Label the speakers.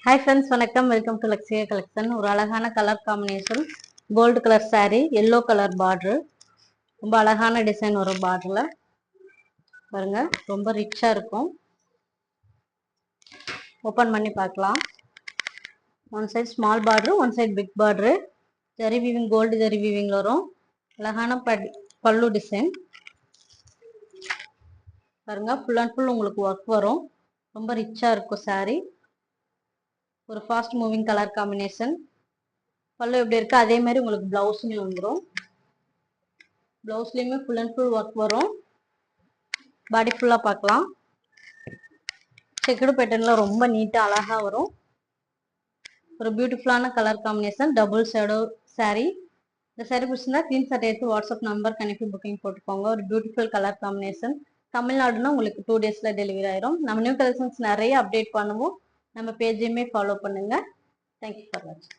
Speaker 1: Hi friends, வணக்கம். Welcome to Luxia collection. ஒரு அழகான colour combination gold colour saree, yellow colour border. ரொம்ப அழகான டிசைன் வரும் பார்டர்ல பாருங்க. ரொம்ப ரிச்சா இருக்கும். ஓப்பன் பண்ணி பார்க்கலாம். One side small border, one side big border. Zari weaving, gold zari weaving வரும். அழகான பல்லு டிசைன் பாருங்க. ஃபுல் அண்ட் ஃபுல் உங்களுக்கு ஒர்க் வரும். ரொம்ப ரிச்சா இருக்கும் saree. ஒரு ஃபாஸ்ட் மூவிங் கலர் காம்பினேஷன். பல்லு எப்படி இருக்கு அதே மாதிரி உங்களுக்கு பிளவுஸ்லயும் வந்துடும். பிளவுஸ்லயுமே ஃபுல் அண்ட் ஃபுல் ஒர்க் வரும். பாடி ஃபுல்லா பார்க்கலாம். செக்குடு பேட்டர்ன்ல ரொம்ப நீட்டா அழகா வரும். ஒரு பியூட்டிஃபுல்லான colour combination, double shadow saree. இந்த saree பிடிச்சிருந்தா ஸ்கிரீன்ஷாட் எடுத்து வாட்ஸ்அப் நம்பருக்கு அனுப்பி புக்கிங் போட்டுக்கோங்க. ஒரு பியூட்டிஃபுல் கலர் காம்பினேஷன். தமிழ்நாடுனா உங்களுக்கு 2 daysல டெலிவரி ஆயிரும். நம்ம நியூ கலெக்ஷன்ஸ் நிறைய அப்டேட் பண்ணுவோம். நம்ம பேஜையுமே ஃபாலோ பண்ணுங்க. தேங்க்யூ ஃபார் வாட்சிங்.